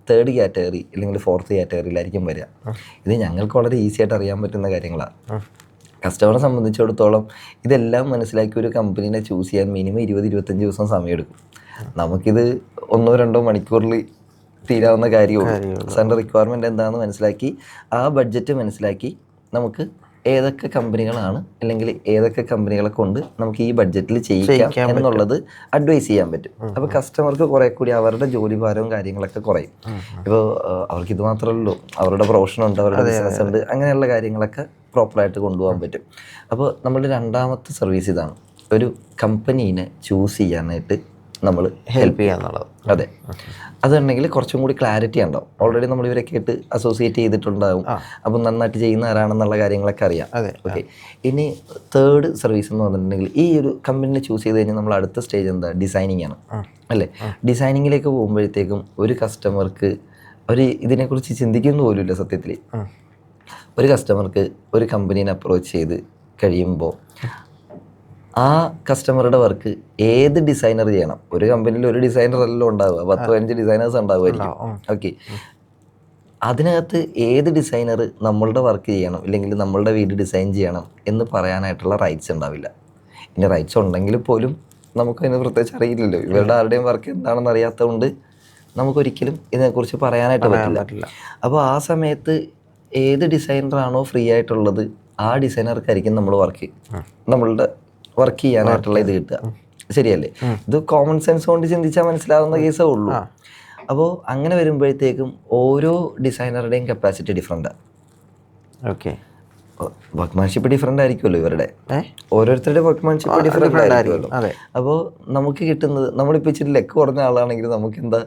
3rd കാറ്റഗറി അല്ലെങ്കിൽ 4th കാറ്റഗറിയിലായിരിക്കും വരിക. ഇത് ഞങ്ങൾക്ക് വളരെ ഈസി ആയിട്ട് അറിയാൻ പറ്റുന്ന കാര്യങ്ങളാണ്. കസ്റ്റമറെ സംബന്ധിച്ചിടത്തോളം ഇതെല്ലാം മനസ്സിലാക്കി ഒരു കമ്പനീനെ ചൂസ് ചെയ്യാൻ മിനിമം 20-25 ദിവസം സമയമെടുക്കും. നമുക്കിത് 1-2 മണിക്കൂറിൽ തീരാവുന്ന കാര്യമുള്ളൂ. സാറിൻ്റെ റിക്വയർമെൻറ്റ് എന്താണെന്ന് മനസ്സിലാക്കി ആ ബഡ്ജറ്റ് മനസ്സിലാക്കി നമുക്ക് ഏതൊക്കെ കമ്പനികളാണ് അല്ലെങ്കിൽ ഏതൊക്കെ കമ്പനികളെ കൊണ്ട് നമുക്ക് ഈ ബഡ്ജറ്റിൽ ചെയ്യിക്കാം എന്നുള്ളത് അഡ്വൈസ് ചെയ്യാൻ പറ്റും. അപ്പോൾ കസ്റ്റമർക്ക് കുറെ കൂടി അവരുടെ ജോലി ഭാരവും കാര്യങ്ങളൊക്കെ കുറയും. ഇപ്പോൾ അവർക്ക് ഇത് മാത്രമല്ലല്ലോ, അവരുടെ പ്രൊഫഷനുണ്ട്, അവരുടെ ബിസിനസ് ഉണ്ട്, അങ്ങനെയുള്ള കാര്യങ്ങളൊക്കെ പ്രോപ്പറായിട്ട് കൊണ്ടുപോകാൻ പറ്റും. അപ്പോൾ നമ്മളുടെ 2ാമത്തെ സർവീസ് ഇതാണ്, ഒരു കമ്പനീനെ ചൂസ് ചെയ്യാനായിട്ട് നമ്മൾ ഹെൽപ്പ് ചെയ്യുക എന്നുള്ളത്. അതെ, അതുണ്ടെങ്കിൽ കുറച്ചും കൂടി ക്ലാരിറ്റി ഉണ്ടാവും. ഓൾറെഡി നമ്മൾ ഇവരൊക്കെ ആയിട്ട് അസോസിയേറ്റ് ചെയ്തിട്ടുണ്ടാവും. അപ്പം നന്നായിട്ട് ചെയ്യുന്ന ആരാണെന്നുള്ള കാര്യങ്ങളൊക്കെ അറിയാം. ഓക്കെ, ഇനി 3rd സർവീസ് എന്ന് പറഞ്ഞിട്ടുണ്ടെങ്കിൽ ഈ ഒരു കമ്പനിനെ ചൂസ് ചെയ്ത് കഴിഞ്ഞാൽ നമ്മൾ അടുത്ത സ്റ്റേജ് എന്താ, ഡിസൈനിങ് ആണ് അല്ലേ. ഡിസൈനിങ്ങിലേക്ക് പോകുമ്പോഴത്തേക്കും ഒരു കസ്റ്റമർക്ക് ഇതിനെക്കുറിച്ച് ചിന്തിക്കുന്ന പോലുമില്ല സത്യത്തിൽ. ഒരു കസ്റ്റമർക്ക് ഒരു കമ്പനീനെ അപ്രോച്ച് ചെയ്ത് കഴിയുമ്പോൾ ആ കസ്റ്റമറുടെ വർക്ക് ഏത് ഡിസൈനർ ചെയ്യണം. ഒരു കമ്പനിയിൽ ഒരു ഡിസൈനർ അല്ലല്ലോ ഉണ്ടാവുക, 10-15 ഡിസൈനേഴ്സ് ഉണ്ടാവുമായിരിക്കും. ഓക്കെ, അതിനകത്ത് ഏത് ഡിസൈനർ നമ്മളുടെ വർക്ക് ചെയ്യണം അല്ലെങ്കിൽ നമ്മളുടെ വീട് ഡിസൈൻ ചെയ്യണം എന്ന് പറയാനായിട്ടുള്ള റൈറ്റ്സ് ഉണ്ടാവില്ല. ഇനി റൈറ്റ്സ് ഉണ്ടെങ്കിൽ പോലും നമുക്കതിന് പ്രത്യേകിച്ച് അറിയില്ലല്ലോ. ഇവരുടെ ആരുടെയും വർക്ക് എന്താണെന്ന് അറിയാത്തതുകൊണ്ട് നമുക്കൊരിക്കലും ഇതിനെക്കുറിച്ച് പറയാനായിട്ട് പറ്റില്ല. അപ്പോൾ ആ സമയത്ത് ഏത് ഡിസൈനറാണോ ഫ്രീ ആയിട്ടുള്ളത് ആ ഡിസൈനർക്കായിരിക്കും നമ്മളുടെ വർക്ക് ചെയ്യാനായിട്ടുള്ള ഇത് കിട്ടുക. ശരിയല്ലേ? ഇത് കോമൺ സെൻസ് കൊണ്ട് ചിന്തിച്ചാൽ മനസ്സിലാവുന്ന കേസേ ഉള്ളൂ. അപ്പോൾ അങ്ങനെ വരുമ്പോഴത്തേക്കും ഓരോ ഡിസൈനറുടെയും കപ്പാസിറ്റി ഡിഫറെൻറ്റാണ്. ഓക്കെ, വർക്ക്മാൻഷിപ്പ് ഡിഫറെൻ്റ് ആയിരിക്കുമല്ലോ ഇവരുടെ, ഓരോരുത്തരുടെ വർക്ക്മാൻഷിപ്പ് ഡിഫറെൻ്റ് ആയിരിക്കുമല്ലോ. അപ്പോൾ നമുക്ക് കിട്ടുന്നത്, നമ്മളിപ്പോൾ ഇച്ചിരി ലെക്ക് കുറഞ്ഞ ആളാണെങ്കിൽ നമുക്ക് എന്താ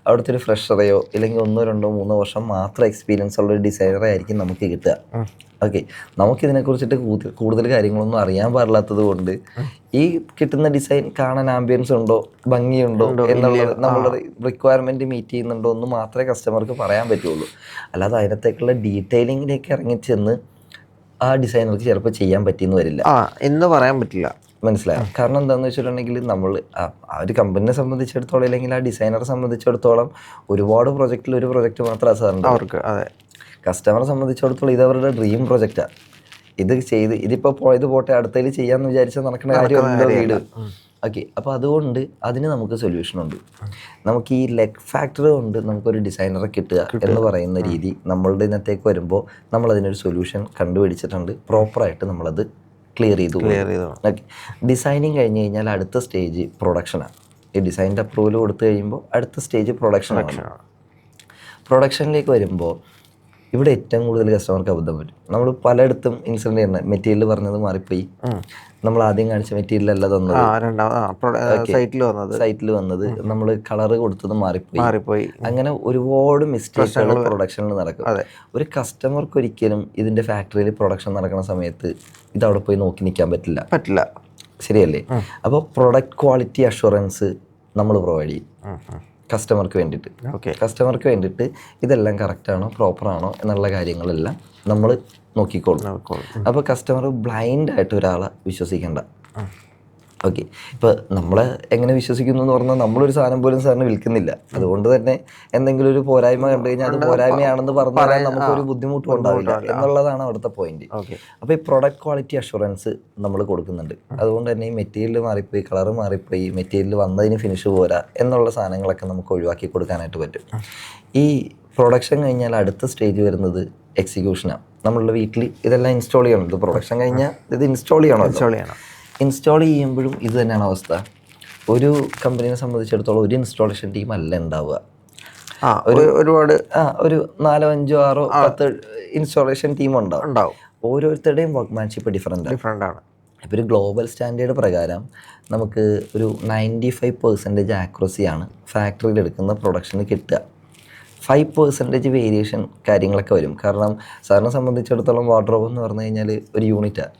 അവിടുത്തെ ഒരു ഫ്രഷറെയോ ഇല്ലെങ്കിൽ 1, 2, 3 വർഷം മാത്രം എക്സ്പീരിയൻസ് ഉള്ള ഒരു ഡിസൈനറെ ആയിരിക്കും നമുക്ക് കിട്ടുക. ഓക്കെ, നമുക്കിതിനെക്കുറിച്ചിട്ട് കൂടുതൽ കാര്യങ്ങളൊന്നും അറിയാൻ പാടില്ലാത്തത് കൊണ്ട് ഈ കിട്ടുന്ന ഡിസൈൻ കാണാൻ ആംബിയൻസ് ഉണ്ടോ, ഭംഗിയുണ്ടോ എന്നുള്ളത് നമ്മളുടെ റിക്വയർമെൻറ്റ് മീറ്റ് ചെയ്യുന്നുണ്ടോ എന്ന് മാത്രമേ കസ്റ്റമർക്ക് പറയാൻ പറ്റുള്ളൂ. അല്ലാതെ അതിനകത്തേക്കുള്ള ഡീറ്റെയിലിങ്ങിലേക്ക് ഇറങ്ങിച്ചെന്ന് ആ ഡിസൈനർക്ക് ചിലപ്പോൾ ചെയ്യാൻ പറ്റിയെന്ന് വരില്ല, എന്ന് പറയാൻ പറ്റില്ല. മനസ്സിലായോ? കാരണം എന്താണെന്ന് വെച്ചിട്ടുണ്ടെങ്കിൽ നമ്മൾ ആ ഒരു കമ്പനിയെ സംബന്ധിച്ചിടത്തോളം അല്ലെങ്കിൽ ആ ഡിസൈനറെ സംബന്ധിച്ചിടത്തോളം ഒരുപാട് പ്രൊജക്റ്റിൽ ഒരു പ്രൊജക്റ്റ് മാത്രമാണ് സാറിൻ്റെ അവർക്ക്. അതെ, കസ്റ്റമറെ സംബന്ധിച്ചിടത്തോളം ഇത് അവരുടെ ഡ്രീം പ്രൊജക്റ്റാണ്. ഇത് ചെയ്ത് ഇതിപ്പോൾ പോയത് പോട്ടെ അടുത്തതിൽ ചെയ്യാമെന്ന് വിചാരിച്ചാൽ നടക്കുന്ന കാര്യമല്ലോ വീട്. ഓക്കെ, അപ്പോൾ അതുകൊണ്ട് അതിന് നമുക്ക് സൊല്യൂഷനുണ്ട്. നമുക്ക് ഈ ലെഗ് ഫാക്ടർ കൊണ്ട് നമുക്കൊരു ഡിസൈനറെ കിട്ടുക എന്ന് പറയുന്ന രീതി നമ്മളുടെ ഇതിനകത്തേക്ക് വരുമ്പോൾ നമ്മളതിനൊരു സൊല്യൂഷൻ കണ്ടുപിടിച്ചിട്ടുണ്ട്. പ്രോപ്പറായിട്ട് നമ്മളത് ക്ലിയർ ചെയ്തു. ഓക്കെ, ഡിസൈനിങ് കഴിഞ്ഞ് കഴിഞ്ഞാൽ അടുത്ത സ്റ്റേജ് പ്രൊഡക്ഷനാണ്. ഈ ഡിസൈനിൻ്റെ അപ്രൂവൽ കൊടുത്തു കഴിയുമ്പോൾ അടുത്ത സ്റ്റേജ് പ്രൊഡക്ഷനാണ്. പ്രൊഡക്ഷനിലേക്ക് വരുമ്പോൾ ഇവിടെ ഏറ്റവും കൂടുതൽ കസ്റ്റമർക്ക് അബദ്ധം പറ്റും. നമ്മൾ പലയിടത്തും ഇൻസിഡൻറ്റ് ചെയ്യുന്നത് മെറ്റീരിയൽ പറഞ്ഞത് മാറിപ്പോയി, നമ്മൾ ആദ്യം കാണിച്ച മെറ്റീരിയൽ അല്ല തന്നത്, സൈറ്റിൽ വന്നത് നമ്മൾ കളറ് കൊടുത്തത് മാറിപ്പോയി. അങ്ങനെ ഒരുപാട് മിസ്റ്റേക്കുകൾ പ്രൊഡക്ഷനിൽ നടക്കും. ഒരു കസ്റ്റമർക്ക് ഒരിക്കലും ഇതിന്റെ ഫാക്ടറിയിൽ പ്രൊഡക്ഷൻ നടക്കുന്ന സമയത്ത് ഇത് അവിടെ പോയി നോക്കി നിൽക്കാൻ പറ്റില്ല. ശരിയല്ലേ? അപ്പോൾ പ്രൊഡക്റ്റ് ക്വാളിറ്റി അഷുറൻസ് നമ്മൾ പ്രൊവൈഡ് ചെയ്യും കസ്റ്റമർക്ക് വേണ്ടിയിട്ട്. ഇതെല്ലാം കറക്റ്റാണോ പ്രോപ്പറാണോ എന്നുള്ള കാര്യങ്ങളെല്ലാം നമ്മൾ നോക്കിക്കോളും. അപ്പോൾ കസ്റ്റമർ ബ്ലൈൻഡ് ആയിട്ട് ഒരാളെ വിശ്വസിക്കേണ്ട. ഓക്കെ, ഇപ്പോൾ നമ്മളെ എങ്ങനെ വിശ്വസിക്കുന്നു എന്ന് പറഞ്ഞാൽ നമ്മളൊരു സാധനം പോലും സാറിന് വിൽക്കുന്നില്ല. അതുകൊണ്ട് തന്നെ എന്തെങ്കിലും ഒരു പോരായ്മ കണ്ടു കഴിഞ്ഞാൽ അത് പോരായ്മയാണെന്ന് പറഞ്ഞാൽ നമുക്കൊരു ബുദ്ധിമുട്ടും ഉണ്ടാവില്ല എന്നുള്ളതാണ് അവിടുത്തെ പോയിന്റ്. അപ്പോൾ ഈ പ്രൊഡക്റ്റ് ക്വാളിറ്റി അഷുറൻസ് നമ്മൾ കൊടുക്കുന്നുണ്ട്. അതുകൊണ്ട് തന്നെ ഈ മെറ്റീരിയൽ മാറിപ്പോയി, കളറ് മാറിപ്പോയി, മെറ്റീരിയൽ വന്നതിന് ഫിനിഷ് പോരാ എന്നുള്ള സാധനങ്ങളൊക്കെ നമുക്ക് ഒഴിവാക്കി കൊടുക്കാനായിട്ട് പറ്റും. ഈ പ്രൊഡക്ഷൻ കഴിഞ്ഞാൽ അടുത്ത സ്റ്റേജ് വരുന്നത് എക്സിക്യൂഷനാണ്. നമ്മളുടെ വീട്ടിൽ ഇതെല്ലാം ഇൻസ്റ്റാൾ ചെയ്യണം. ഇത് പ്രൊഡക്ഷൻ കഴിഞ്ഞാൽ ഇത് ഇൻസ്റ്റാൾ ചെയ്യണം. ഇൻസ്റ്റാൾ ചെയ്യുമ്പോഴും ഇത് തന്നെയാണ് അവസ്ഥ. ഒരു കമ്പനീനെ സംബന്ധിച്ചിടത്തോളം ഒരു ഇൻസ്റ്റാളേഷൻ ടീം അല്ല ഉണ്ടാവുക. ഒരുപാട് ഒരു 4, 5, 6, 10 ഇൻസ്റ്റാളേഷൻ ടീം ഉണ്ടാവും. ഓരോരുത്തരുടെയും വർക്ക്മാൻഷിപ്പ് ഡിഫറെൻ്റ് ആണ്. ഇപ്പോൾ ഒരു ഗ്ലോബൽ സ്റ്റാൻഡേർഡ് പ്രകാരം നമുക്ക് ഒരു 95% ആക്യുറസിയാണ് ഫാക്ടറിയിൽ എടുക്കുന്ന പ്രൊഡക്ഷന് കിട്ടുക. 5% വേരിയേഷൻ കാര്യങ്ങളൊക്കെ വരും. കാരണം സാറിനെ സംബന്ധിച്ചിടത്തോളം വാർഡ്രോബ് എന്ന് പറഞ്ഞു കഴിഞ്ഞാൽ ഒരു യൂണിറ്റാണ്.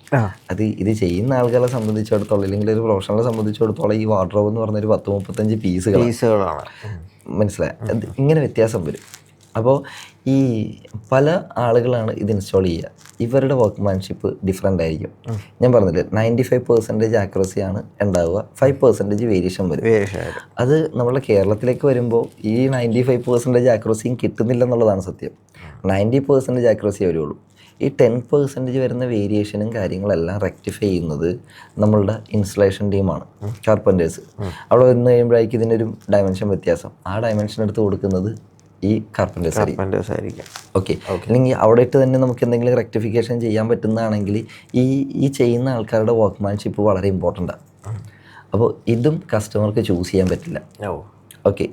അത് ഇത് ചെയ്യുന്ന ആളുകളെ സംബന്ധിച്ചിടത്തോളം അല്ലെങ്കിൽ ഒരു പ്രൊഫഷണലെ സംബന്ധിച്ചിടത്തോളം ഈ വാർഡ്രോബ് എന്ന് പറഞ്ഞൊരു 10-35 പീസുകളാണ്. മനസ്സിലായി? ഇങ്ങനെ വ്യത്യാസം വരും. അപ്പോൾ ഈ പല ആളുകളാണ് ഇത് ഇൻസ്റ്റാൾ ചെയ്യുക. ഇവരുടെ വർക്ക്മാൻഷിപ്പ് ഡിഫറെൻ്റ് ആയിരിക്കും. ഞാൻ പറഞ്ഞില്ലേ, 95% ആക്യുറസിയാണ് ഉണ്ടാവുക, 5% വേരിയേഷൻ വരും. അത് നമ്മുടെ കേരളത്തിലേക്ക് വരുമ്പോൾ ഈ 95% ആക്യുറസിയും കിട്ടുന്നില്ല എന്നുള്ളതാണ് സത്യം. 90% ആക്യുറസി വരുള്ളൂ. ഈ 10% വരുന്ന വേരിയേഷനും കാര്യങ്ങളെല്ലാം റെക്ടിഫൈ ചെയ്യുന്നത് നമ്മളുടെ ഇൻസ്റ്റലേഷൻ ടീമാണ്, കാർപ്പൻറ്റേഴ്സ്. അവിടെ വന്നു കഴിയുമ്പോഴേക്കും ഇതിനൊരു ഡയമെൻഷൻ വ്യത്യാസം, ആ ഡയമെൻഷൻ എടുത്ത് കൊടുക്കുന്നത് ഈ കാർപ്പൻറ്റേഴ്സ് ആയിരിക്കും. ഓക്കെ, അല്ലെങ്കിൽ അവിടെ ഇട്ട് തന്നെ നമുക്ക് എന്തെങ്കിലും റെക്ടിഫിക്കേഷൻ ചെയ്യാൻ പറ്റുന്നതാണെങ്കിൽ ഈ ചെയ്യുന്ന ആൾക്കാരുടെ വർക്ക്മാൻഷിപ്പ് വളരെ ഇമ്പോർട്ടൻ്റാണ്. അപ്പോൾ ഇതും കസ്റ്റമർക്ക് ചൂസ് ചെയ്യാൻ പറ്റില്ല. ഓക്കെ,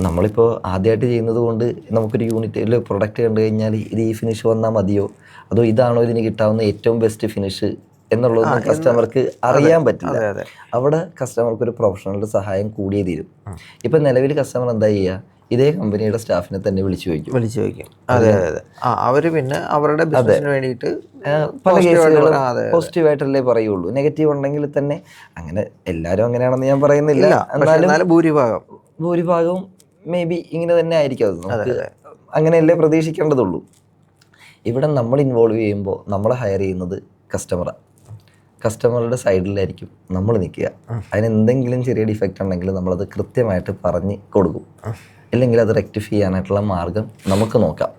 നമ്മളിപ്പോൾ ആദ്യമായിട്ട് ചെയ്യുന്നത് കൊണ്ട് നമുക്കൊരു യൂണിറ്റിൽ പ്രൊഡക്റ്റ് കണ്ടു കഴിഞ്ഞാൽ ഇത് ഈ ഫിനിഷ് വന്നാൽ മതിയോ, അതോ ഇതാണോ ഇതിന് കിട്ടാവുന്ന ഏറ്റവും ബെസ്റ്റ് ഫിനിഷ് എന്നുള്ളതൊന്നും കസ്റ്റമർക്ക് അറിയാൻ പറ്റില്ല. അവിടെ കസ്റ്റമർക്ക് ഒരു പ്രൊഫഷണലുടെ സഹായം കൂടിയേ തീരും. ഇപ്പം നിലവിൽ കസ്റ്റമർ എന്താ ചെയ്യുക, ഇതേ കമ്പനിയുടെ സ്റ്റാഫിനെ തന്നെ വിളിച്ചു ചോദിക്കും. അവര് പിന്നെ അവരുടെ ബിസിനസിന് വേണ്ടിയിട്ട് പല കേസുകളും പോസിറ്റീവായിട്ടല്ലേ പറയുള്ളൂ. നെഗറ്റീവ് ഉണ്ടെങ്കിൽ തന്നെ, അങ്ങനെ എല്ലാവരും അങ്ങനെയാണെന്ന് ഞാൻ പറയുന്നില്ല, എന്നാലും ഭൂരിഭാഗവും മേ ബി ഇങ്ങനെ തന്നെ ആയിരിക്കും. അത് നമുക്ക് അങ്ങനെയല്ലേ പ്രതീക്ഷിക്കേണ്ടതുള്ളൂ. ഇവിടെ നമ്മൾ ഇൻവോൾവ് ചെയ്യുമ്പോൾ നമ്മളെ ഹയർ ചെയ്യുന്നത് കസ്റ്റമറുടെ സൈഡിലായിരിക്കും നമ്മൾ നിൽക്കുക. അതിന് എന്തെങ്കിലും ചെറിയ ഡിഫക്റ്റ് ഉണ്ടെങ്കിൽ നമ്മളത് കൃത്യമായിട്ട് പറഞ്ഞ് കൊടുക്കും. ഇല്ലെങ്കിൽ അത് റെക്ടിഫൈ ചെയ്യാനായിട്ടുള്ള മാർഗം നമുക്ക് നോക്കാം.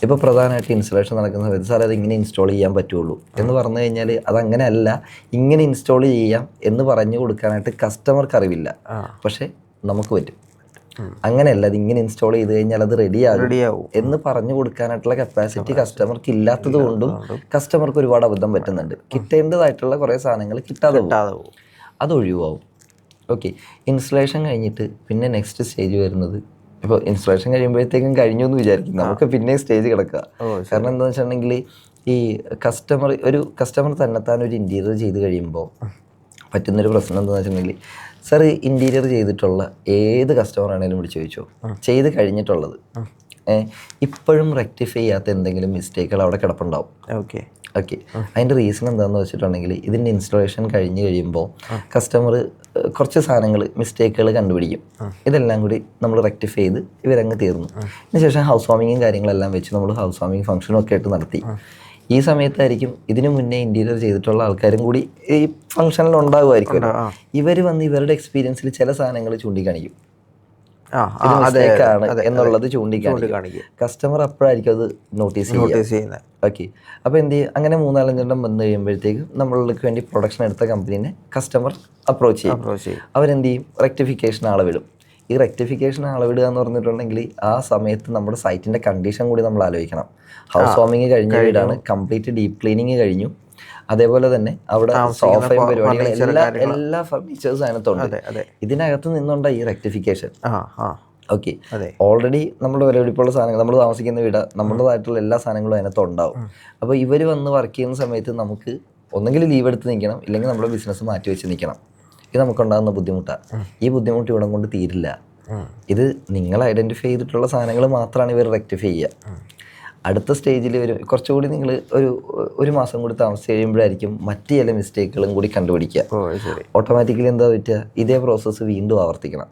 ഇപ്പോൾ പ്രധാനമായിട്ട് ഇൻസ്റ്റലേഷൻ നടക്കുന്ന സമയത്ത് സാർ അത് ഇങ്ങനെ ഇൻസ്റ്റാൾ ചെയ്യാൻ പറ്റുള്ളൂ എന്ന് പറഞ്ഞു കഴിഞ്ഞാൽ അതങ്ങനെ അല്ല, ഇങ്ങനെ ഇൻസ്റ്റാൾ ചെയ്യാം എന്ന് പറഞ്ഞു കൊടുക്കാനായിട്ട് കസ്റ്റമർക്ക് അറിവില്ല, പക്ഷെ നമുക്ക് പറ്റും. അങ്ങനെയല്ല, അത് ഇങ്ങനെ ഇൻസ്റ്റാൾ ചെയ്ത് കഴിഞ്ഞാൽ അത് റെഡിയാവും എന്ന് പറഞ്ഞു കൊടുക്കാനായിട്ടുള്ള കപ്പാസിറ്റി കസ്റ്റമർക്ക് ഇല്ലാത്തത് കൊണ്ടും കസ്റ്റമർക്ക് ഒരുപാട് അബദ്ധം പറ്റുന്നുണ്ട്. കിട്ടേണ്ടതായിട്ടുള്ള കുറേ സാധനങ്ങൾ കിട്ടാതെ പോകും. അത് ഒഴിവാകും. ഓക്കെ. ഇൻസ്റ്റലേഷൻ കഴിഞ്ഞിട്ട് പിന്നെ നെക്സ്റ്റ് സ്റ്റേജ് വരുന്നത്, ഇപ്പോൾ ഇൻസ്റ്റലേഷൻ കഴിയുമ്പോഴത്തേക്കും കഴിഞ്ഞു എന്ന് വിചാരിക്കും, നമുക്ക് പിന്നെ സ്റ്റേജ് കിടക്കുക. കാരണം എന്താണെന്ന് വെച്ചിട്ടുണ്ടെങ്കിൽ ഈ കസ്റ്റമർ തന്നെത്താൻ ഒരു ഇൻറ്റീരിയർ ചെയ്ത് കഴിയുമ്പോൾ പറ്റുന്നൊരു പ്രശ്നം എന്താണെന്ന് വെച്ചിട്ടുണ്ടെങ്കിൽ, സാർ ഇൻറ്റീരിയർ ചെയ്തിട്ടുള്ള ഏത് കസ്റ്റമർ ആണെങ്കിലും വിളിച്ച് ചോദിച്ചോ, ചെയ്ത് കഴിഞ്ഞിട്ടുള്ളത് ഇപ്പോഴും റെക്ടിഫൈ ചെയ്യാത്ത എന്തെങ്കിലും മിസ്റ്റേക്കുകൾ അവിടെ കിടപ്പുണ്ടാവും. ഓക്കെ. അതിൻ്റെ റീസൺ എന്താണെന്ന് വെച്ചിട്ടുണ്ടെങ്കിൽ, ഇതിൻ്റെ ഇൻസ്റ്റലേഷൻ കഴിഞ്ഞ് കഴിയുമ്പോൾ കസ്റ്റമർ കുറച്ച് സാധനങ്ങൾ മിസ്റ്റേക്കുകൾ കണ്ടുപിടിക്കും. ഇതെല്ലാം കൂടി നമ്മൾ റെക്ടിഫൈ ചെയ്ത് ഇവരങ്ങ് തീർന്നു. അതിനുശേഷം ഹൗസ് വാമിങ്ങും കാര്യങ്ങളെല്ലാം വെച്ച് നമ്മൾ ഹൗസ് വാമിങ് ഫംഗ്ഷനും ഒക്കെ ആയിട്ട് നടത്തി. ഈ സമയത്തായിരിക്കും ഇതിനു മുന്നേ ഇൻറ്റീരിയർ ചെയ്തിട്ടുള്ള ആൾക്കാരും കൂടി ഈ ഫംഗ്ഷനിൽ ഉണ്ടാകുമായിരിക്കും. ഇവർ വന്ന് ഇവരുടെ എക്സ്പീരിയൻസിൽ ചില സാധനങ്ങൾ ചൂണ്ടിക്കാണിക്കും, ആണ് എന്നുള്ളത് ചൂണ്ടിക്കാണിക്കും. കസ്റ്റമർ അപ്പോഴായിരിക്കും അത് നോട്ടീസ് ചെയ്യുന്നത്. ഓക്കെ. അപ്പോൾ എന്ത് ചെയ്യും, അങ്ങനെ 3-4 വന്നു കഴിയുമ്പോഴത്തേക്കും നമ്മൾക്ക് വേണ്ടി പ്രൊഡക്ഷൻ എടുത്ത കമ്പനീനെ കസ്റ്റമർ അപ്രോച്ച് ചെയ്യും. അവരെന്ത് ചെയ്യും, റെക്ടിഫിക്കേഷൻ അളവിടും. ഈ റെക്ടിഫിക്കേഷൻ അളവിടുക എന്ന് പറഞ്ഞിട്ടുണ്ടെങ്കിൽ ആ സമയത്ത് നമ്മുടെ സൈറ്റിൻ്റെ കണ്ടീഷൻ കൂടി നമ്മൾ ആലോചിക്കണം. ഹൗസ് വാമിങ് കഴിഞ്ഞ വീടാണ്, കംപ്ലീറ്റ് ഡീപ്പ് ക്ലീനിങ് കഴിഞ്ഞു, അതേപോലെ തന്നെ അവിടെ സോഫയും പരിപാടികൾ എല്ലാ ഫർണിച്ചേഴ്സും അതിനകത്തുണ്ട്. ഇതിനകത്ത് നിന്നുണ്ട് ഈ റെക്ടിഫിക്കേഷൻ. ഓക്കെ. ഓൾറെഡി നമ്മുടെ വിലപിടിപ്പുള്ള സാധനങ്ങൾ, നമ്മൾ താമസിക്കുന്ന വീട്, നമ്മുടേതായിട്ടുള്ള എല്ലാ സാധനങ്ങളും അതിനകത്ത് ഉണ്ടാവും. അപ്പോൾ ഇവർ വന്ന് വർക്ക് ചെയ്യുന്ന സമയത്ത് നമുക്ക് ഒന്നെങ്കിൽ ലീവ് എടുത്ത് നിൽക്കണം, ഇല്ലെങ്കിൽ നമ്മുടെ ബിസിനസ് മാറ്റി വെച്ച് നിൽക്കണം. ഇത് നമുക്കുണ്ടാകുന്ന ബുദ്ധിമുട്ടാണ്. ഈ ബുദ്ധിമുട്ട് ഇവിടെ കൊണ്ട് തീരില്ല. ഇത് നിങ്ങൾ ഐഡൻറ്റിഫൈ ചെയ്തിട്ടുള്ള സാധനങ്ങൾ മാത്രമാണ് ഇവർ റെക്ടിഫൈ ചെയ്യുക. അടുത്ത സ്റ്റേജിൽ കുറച്ചുകൂടി നിങ്ങൾ ഒരു മാസം കൂടി താമസിച്ച് കഴിയുമ്പോഴായിരിക്കും മറ്റു ചില മിസ്റ്റേക്കുകളും കൂടി കണ്ടുപിടിക്കുക. ഓട്ടോമാറ്റിക്കലി എന്താ പറ്റുക, ഇതേ പ്രോസസ്സ് വീണ്ടും ആവർത്തിക്കണം.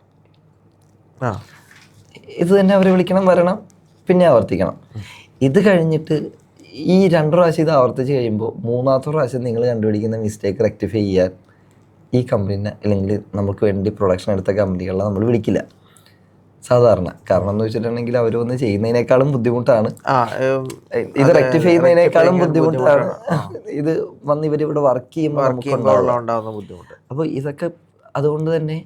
ഇത് തന്നെ അവരെ വിളിക്കണം, വരണം, പിന്നെ ആവർത്തിക്കണം. ഇത് കഴിഞ്ഞിട്ട് ഈ 2 പ്രാവശ്യം ഇത് ആവർത്തിച്ച് കഴിയുമ്പോൾ 3-ാമത്തെ പ്രാവശ്യം നിങ്ങൾ കണ്ടുപിടിക്കുന്ന മിസ്റ്റേക്ക് റെക്ടിഫൈ ചെയ്യാൻ ഈ കമ്പനീനെ അല്ലെങ്കിൽ നമുക്ക് വേണ്ടി പ്രൊഡക്ഷൻ എടുത്ത കമ്പനികളെ നമ്മൾ വിളിക്കില്ല സാധാരണ. കാരണം എന്ന് വെച്ചിട്ടുണ്ടെങ്കിൽ അവർ വന്ന് ചെയ്യുന്നതിനേക്കാളും ബുദ്ധിമുട്ടാണ്, ഇത് റെക്ടിഫൈ ചെയ്യുന്നതിനേക്കാളും ബുദ്ധിമുട്ടാണ് ഇത് വന്ന് ഇവരിവിടെ വർക്ക് ചെയ്യുമ്പോൾ ബുദ്ധിമുട്ട്. അപ്പോൾ ഇതൊക്കെ അതുകൊണ്ട് തന്നെ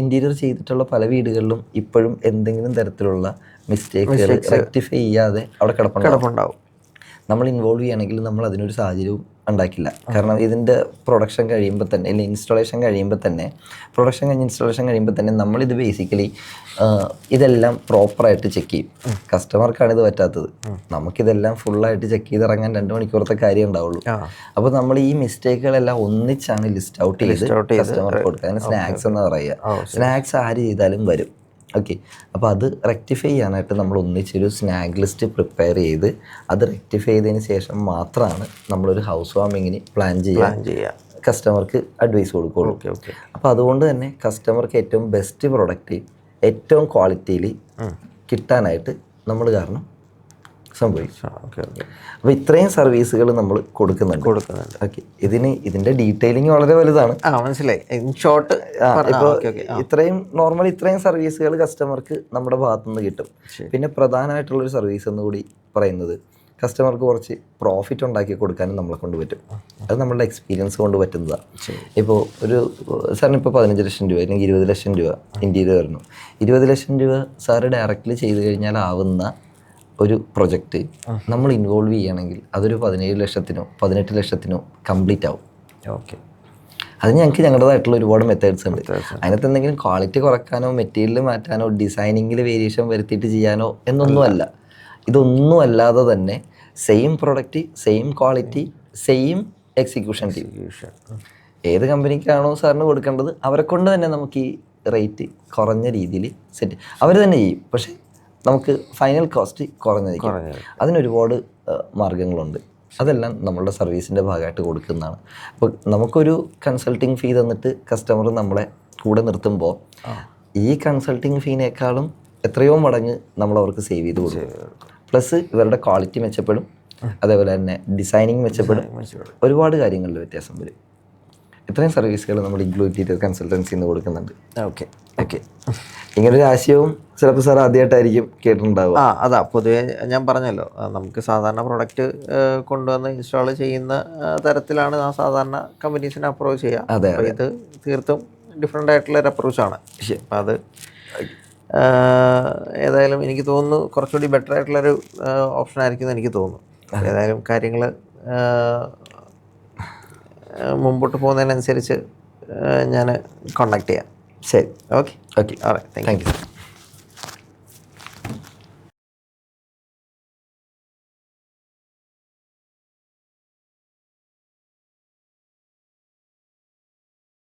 ഇൻറ്റീരിയർ ചെയ്തിട്ടുള്ള പല വീടുകളിലും ഇപ്പോഴും എന്തെങ്കിലും തരത്തിലുള്ള മിസ്റ്റേക്കുകൾ റെക്ടിഫൈ ചെയ്യാതെ അവിടെ കിടപ്പുണ്ടാവും. നമ്മൾ ഇൻവോൾവ് ചെയ്യുകയാണെങ്കിൽ നമ്മൾ അതിനൊരു സാഹചര്യവും ഉണ്ടാക്കില്ല. കാരണം ഇതിൻ്റെ പ്രൊഡക്ഷൻ കഴിയുമ്പോൾ തന്നെ, അല്ലെങ്കിൽ ഇൻസ്റ്റാളേഷൻ കഴിയുമ്പോൾ തന്നെ, പ്രൊഡക്ഷൻ കഴിഞ്ഞ് ഇൻസ്റ്റാളേഷൻ കഴിയുമ്പോൾ തന്നെ നമ്മളിത് ബേസിക്കലി ഇതെല്ലാം പ്രോപ്പറായിട്ട് ചെക്ക് ചെയ്യും. കസ്റ്റമർക്കാണ് ഇത് പറ്റാത്തത്, നമുക്കിതെല്ലാം ഫുള്ളായിട്ട് ചെക്ക് ചെയ്ത് ഇറങ്ങാൻ 2 മണിക്കൂറത്തെ കാര്യം ഉണ്ടാവുള്ളൂ. അപ്പോൾ നമ്മൾ ഈ മിസ്റ്റേക്കുകളെല്ലാം ഒന്നിച്ചാണ് ലിസ്റ്റ് ഔട്ട് ചെയ്ത് കസ്റ്റമർക്ക് കൊടുക്കുക. അതിന് സ്നാക്സ് എന്ന് പറയുക. സ്നാക്സ് ആര് ചെയ്താലും വരും. ഓക്കെ. അപ്പോൾ അത് റെക്ടിഫൈ ചെയ്യാനായിട്ട് നമ്മൾ ഒന്നിച്ചൊരു സ്നാക്ക് ലിസ്റ്റ് പ്രിപ്പയർ ചെയ്ത് അത് റെക്ടിഫൈ ചെയ്തതിന് ശേഷം മാത്രമാണ് നമ്മളൊരു ഹൗസ് വാമിങ്ങിന് പ്ലാൻ ചെയ്യുക, കസ്റ്റമർക്ക് അഡ്വൈസ് കൊടുക്കുകയുള്ളൂ. അപ്പോൾ അതുകൊണ്ട് തന്നെ കസ്റ്റമർക്ക് ഏറ്റവും ബെസ്റ്റ് പ്രൊഡക്റ്റ് ഏറ്റവും ക്വാളിറ്റിയിൽ കിട്ടാനായിട്ട് നമ്മൾ കാരണം സംഭവിക്കും. അപ്പോൾ ഇത്രയും സർവീസുകൾ നമ്മൾ കൊടുക്കുന്നുണ്ട്. ഓക്കെ. ഇതിൻ്റെ ഡീറ്റെയിലിംഗ് വളരെ വലുതാണ്, മനസ്സിലായി. ഇൻ ഷോർട്ട് ഇപ്പോൾ ഇത്രയും സർവീസുകൾ കസ്റ്റമർക്ക് നമ്മുടെ ഭാഗത്തുനിന്ന് കിട്ടും. പിന്നെ പ്രധാനമായിട്ടുള്ളൊരു സർവീസ് എന്നുകൂടി പറയുന്നത്, കസ്റ്റമർക്ക് കുറച്ച് പ്രോഫിറ്റ് ഉണ്ടാക്കി കൊടുക്കാനും നമ്മളെ കൊണ്ട് പറ്റും. അത് നമ്മളുടെ എക്സ്പീരിയൻസ് കൊണ്ട് പറ്റുന്നതാണ്. ഇപ്പോൾ സാറിന് ഇപ്പോൾ 15 ലക്ഷം രൂപ അല്ലെങ്കിൽ 20 ലക്ഷം രൂപ ഇൻറ്റീരിയർ വരുന്നു. 20 ലക്ഷം രൂപ സാറ് ഡയറക്റ്റ്ലി ചെയ്ത് കഴിഞ്ഞാൽ ആവുന്ന ഒരു പ്രൊജക്റ്റ് നമ്മൾ ഇൻവോൾവ് ചെയ്യുകയാണെങ്കിൽ അതൊരു 17 ലക്ഷത്തിനോ 18 ലക്ഷത്തിനോ കംപ്ലീറ്റ് ആവും. ഓക്കെ. അത് ഞങ്ങൾക്ക് ഞങ്ങളുടേതായിട്ടുള്ള ഒരുപാട് മെത്തേഡ്സ് ഉണ്ട്. അതിനകത്ത് എന്തെങ്കിലും ക്വാളിറ്റി കുറയ്ക്കാനോ മെറ്റീരിയൽ മാറ്റാനോ ഡിസൈനിങ്ങിൽ വേരിയേഷൻ വരുത്തിയിട്ട് ചെയ്യാനോ എന്നൊന്നുമല്ല. ഇതൊന്നും അല്ലാതെ തന്നെ same product, same quality, same execution team. ഏത് കമ്പനിക്കാണോ സാറിന് കൊടുക്കേണ്ടത് അവരെ കൊണ്ട് തന്നെ നമുക്ക് ഈ റേറ്റ് കുറഞ്ഞ രീതിയിൽ സെറ്റ് അവർ തന്നെ ചെയ്യും. പക്ഷേ നമുക്ക് ഫൈനൽ കോസ്റ്റ് കുറഞ്ഞിരിക്കും. അതിനൊരുപാട് മാർഗങ്ങളുണ്ട്. അതെല്ലാം നമ്മളുടെ സർവീസിൻ്റെ ഭാഗമായിട്ട് കൊടുക്കുന്നതാണ്. അപ്പോൾ നമുക്കൊരു കൺസൾട്ടിങ് ഫീ തന്നിട്ട് കസ്റ്റമർ നമ്മളെ കൂടെ നിർത്തുമ്പോൾ ഈ കൺസൾട്ടിങ് ഫീനേക്കാളും എത്രയോ മടങ്ങ് നമ്മൾ അവർക്ക് സേവ് ചെയ്ത് കൊടുക്കും. പ്ലസ് ഇവരുടെ ക്വാളിറ്റി മെച്ചപ്പെടും, അതേപോലെ തന്നെ ഡിസൈനിങ് മെച്ചപ്പെടും, ഒരുപാട് കാര്യങ്ങളിൽ വ്യത്യാസം വരും. ഇത്രയും സർവീസുകൾ നമ്മൾ ഇഗ്ലൂ ഇൻറ്റീരിയർ കൺസൾട്ടൻസിന്ന് കൊടുക്കുന്നുണ്ട്. ഓക്കെ. ഇങ്ങനൊരു ആശയവും ചിലപ്പോൾ സാർ ആദ്യമായിട്ടായിരിക്കും കേട്ടിട്ടുണ്ടാവുക. അതാ പൊതുവേ ഞാൻ പറഞ്ഞല്ലോ, നമുക്ക് സാധാരണ പ്രൊഡക്റ്റ് കൊണ്ടുവന്ന് ഇൻസ്റ്റാൾ ചെയ്യുന്ന തരത്തിലാണ് ആ സാധാരണ കമ്പനീസിനെ അപ്രോച്ച് ചെയ്യുക. അതെ. ഇത് തീർത്തും ഡിഫറെൻ്റ് ആയിട്ടുള്ളൊരു അപ്രോച്ചാണ്. അപ്പം അത് ഏതായാലും എനിക്ക് തോന്നുന്നു കുറച്ചുകൂടി ബെറ്റർ ആയിട്ടുള്ളൊരു ഓപ്ഷൻ ആയിരിക്കും എന്ന് എനിക്ക് തോന്നുന്നു. ഏതായാലും കാര്യങ്ങൾ മുമ്പോട്ട് പോകുന്നതിനനുസരിച്ച് ഞാൻ കോണ്ടാക്ട് ചെയ്യാം. ശരി, okay okay, thank you. Thank you.